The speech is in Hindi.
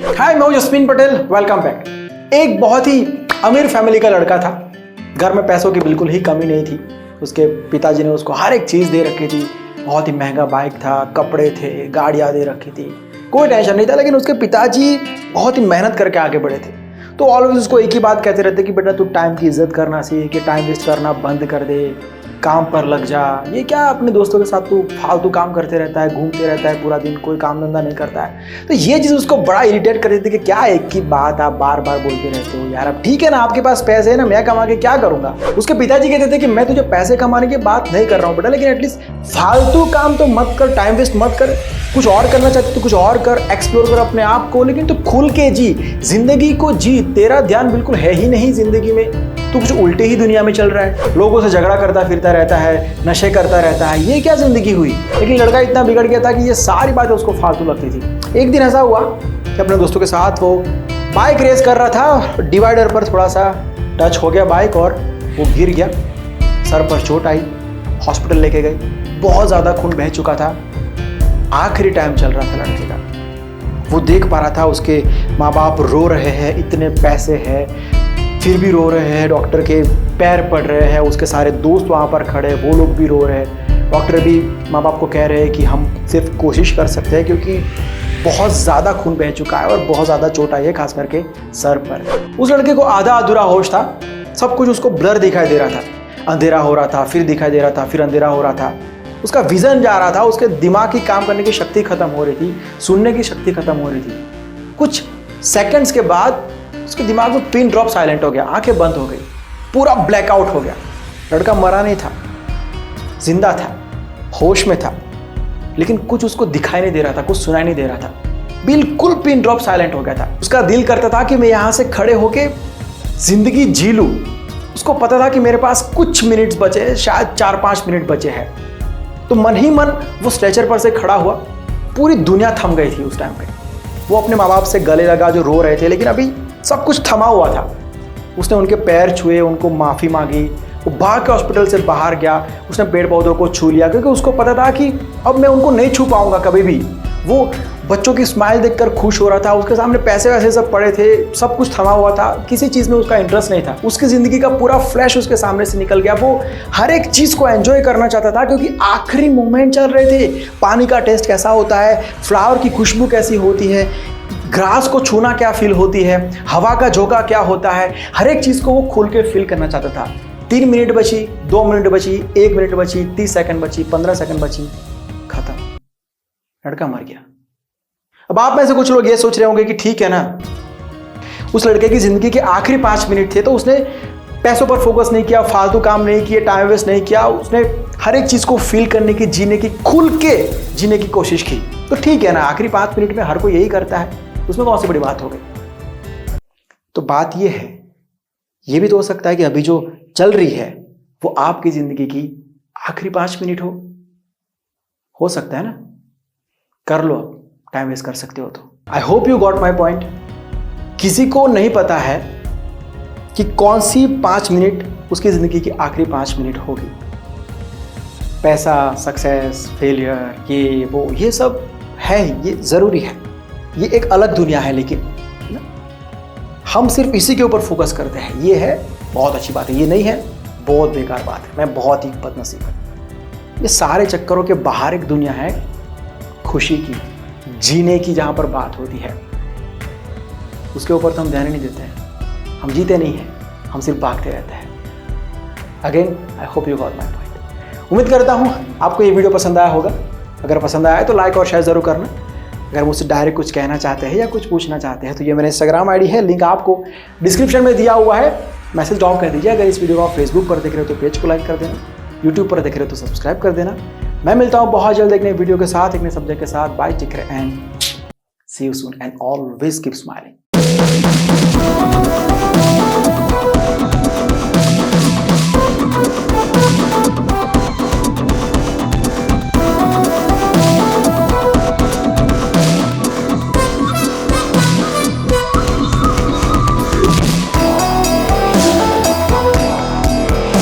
हाय, मैं हूं जस्मीन पटेल, वेलकम बैक। एक बहुत ही अमीर फैमिली का लड़का था। घर में पैसों की बिल्कुल ही कमी नहीं थी। उसके पिताजी ने उसको हर एक चीज़ दे रखी थी। बहुत ही महंगा बाइक था, कपड़े थे, गाड़ियाँ दे रखी थी, कोई टेंशन नहीं था। लेकिन उसके पिताजी बहुत ही मेहनत करके आगे बढ़े थे। तो ऑलवेज उसको एक ही बात कहते रहते कि बेटा तू टाइम की इज्जत करना सीख, कि टाइम वेस्ट करना बंद कर दे, काम पर लग जा। ये क्या अपने दोस्तों के साथ तू फालतू काम करते रहता है, घूमते रहता है पूरा दिन, कोई काम धंधा नहीं करता है। तो ये चीज़ उसको बड़ा इरिटेट कर देती कि क्या एक ही बात आप बार बार बोलते रहते हो यार। अब ठीक है ना, आपके पास पैसे है ना, मैं कमा के क्या करूंगा। उसके पिताजी कहते थे कि मैं तुझे पैसे कमाने की बात नहीं कर रहा हूँ बेटा, लेकिन एटलीस्ट फालतू काम तो मत कर, टाइम वेस्ट मत कर। कुछ और करना चाहते तो कुछ और कर, एक्सप्लोर कर अपने आप को, लेकिन तू खुल के जी, जिंदगी को जी। तेरा ध्यान बिल्कुल है ही नहीं जिंदगी में, तू कुछ उल्टे ही दुनिया में चल रहा है। लोगों से झगड़ा करता फिरता रहता है, नशे करता रहता है, ये क्या जिंदगी हुई। लेकिन लड़का इतना बिगड़ गया था कि ये सारी बातें उसको फालतू लगती थी। एक दिन ऐसा हुआ कि अपने दोस्तों के साथ वो बाइक रेस कर रहा था। डिवाइडर पर थोड़ा सा टच हो गया बाइक और वो गिर गया, सर पर चोट आई, हॉस्पिटल लेके गए। बहुत ज़्यादा खून बह चुका था, आखिरी टाइम चल रहा था लड़के का। वो देख पा रहा था उसके माँ बाप रो रहे हैं, इतने पैसे हैं फिर भी रो रहे हैं, डॉक्टर के पैर पड़ रहे हैं, उसके सारे दोस्त वहाँ पर खड़े हैं, वो लोग भी रो रहे हैं। डॉक्टर भी माँ बाप को कह रहे हैं कि हम सिर्फ कोशिश कर सकते हैं क्योंकि बहुत ज़्यादा खून बह चुका है और बहुत ज़्यादा चोट आई है, खास करके सर पर। उस लड़के को आधा अधूरा होश था, सब कुछ उसको ब्लर दिखाई दे रहा था। अंधेरा हो रहा था, फिर दिखाई दे रहा था, फिर अंधेरा हो रहा था। उसका विजन जा रहा था, उसके दिमाग की काम करने की शक्ति खत्म हो रही थी, सुनने की शक्ति खत्म हो रही थी। कुछ सेकंड्स के बाद उसके दिमाग में पिन ड्रॉप साइलेंट हो गया, आंखें बंद हो गई, पूरा ब्लैकआउट हो गया। लड़का मरा नहीं था, जिंदा था, होश में था, लेकिन कुछ उसको दिखाई नहीं दे रहा था, कुछ सुनाई नहीं दे रहा था। बिल्कुल पिन ड्रॉप साइलेंट हो गया था। उसका दिल करता था कि मैं यहां से खड़े होके जिंदगी जी लूं। उसको पता था कि मेरे पास कुछ मिनट्स बचे, शायद 4-5 मिनट बचे हैं। तो मन ही मन वो स्ट्रेचर पर से खड़ा हुआ। पूरी दुनिया थम गई थी उस टाइम पे। वो अपने माँ बाप से गले लगा जो रो रहे थे, लेकिन अभी सब कुछ थमा हुआ था। उसने उनके पैर छुए, उनको माफ़ी मांगी, वो भाग के हॉस्पिटल से बाहर गया। उसने पेड़ पौधों को छू लिया क्योंकि उसको पता था कि अब मैं उनको नहीं छू पाऊंगा कभी भी। वो बच्चों की स्माइल देखकर खुश हो रहा था। उसके सामने पैसे वैसे सब पड़े थे, सब कुछ थमा हुआ था, किसी चीज़ में उसका इंटरेस्ट नहीं था। उसकी ज़िंदगी का पूरा फ्लैश उसके सामने से निकल गया। वो हर एक चीज़ को एंजॉय करना चाहता था क्योंकि आखिरी मोमेंट चल रहे थे। पानी का टेस्ट कैसा होता है, फ्लावर की खुशबू कैसी होती है, ग्रास को छूना क्या फील होती है, हवा का झोंका क्या होता है, हर एक चीज़ को वो खुल के फील करना चाहता था। 3 मिनट बची, 2 मिनट बची, 1 मिनट बची, 30 सेकंड बची, 15 सेकंड बची, खत्म, लड़का मर गया। अब आप में से कुछ लोग ये सोच रहे होंगे कि ठीक है ना, उस लड़के की जिंदगी के आखिरी 5 मिनट थे तो उसने पैसों पर फोकस नहीं किया, फालतू काम नहीं किए, टाइम वेस्ट नहीं किया, उसने हर एक चीज़ को फील करने की, जीने की, खुल के जीने की कोशिश की। तो ठीक है ना, आखिरी 5 मिनट में हर कोई यही करता है, उसमें कौन सी बड़ी बात हो गई। तो बात ये है, ये भी तो हो सकता है कि अभी जो चल रही है वो आपकी जिंदगी की आखिरी 5 मिनट हो सकता है ना। कर लो, टाइम वेस्ट कर सकते हो तो। I hope you got my point. किसी को नहीं पता है कि कौन सी 5 मिनट उसकी जिंदगी की आखिरी 5 मिनट होगी। पैसा, सक्सेस, फेलियर, ये वो, ये सब है, ये जरूरी है, ये एक अलग दुनिया है। लेकिन हम सिर्फ इसी के ऊपर फोकस करते हैं। ये है बहुत अच्छी बात है, ये नहीं है बहुत बेकार बात है, मैं बहुत ही बदनसीब हूं। ये सारे चक्करों के बाहर एक दुनिया है खुशी की, जीने की, जहां पर बात होती है। उसके ऊपर तो हम ध्यान ही नहीं देते हैं, हम जीते नहीं हैं, हम सिर्फ भागते रहते हैं। Again I hope you got my point. उम्मीद करता हूं आपको ये वीडियो पसंद आया होगा। अगर पसंद आया तो लाइक और शेयर जरूर करना। अगर मुझसे डायरेक्ट कुछ कहना चाहते हैं या कुछ पूछना चाहते हैं तो ये मेरा इंस्टाग्राम आईडी है, लिंक आपको डिस्क्रिप्शन में दिया हुआ है, मैसेज ड्रॉप कर दीजिए। अगर इस वीडियो को आप फेसबुक पर देख रहे हो तो पेज को लाइक कर देना, यूट्यूब पर देख रहे हो तो सब्सक्राइब कर देना। मैं मिलता हूँ बहुत जल्द एक नए वीडियो के साथ, एक नए सब्जेक्ट के साथ। Bye, take care and see you soon and always keep smiling.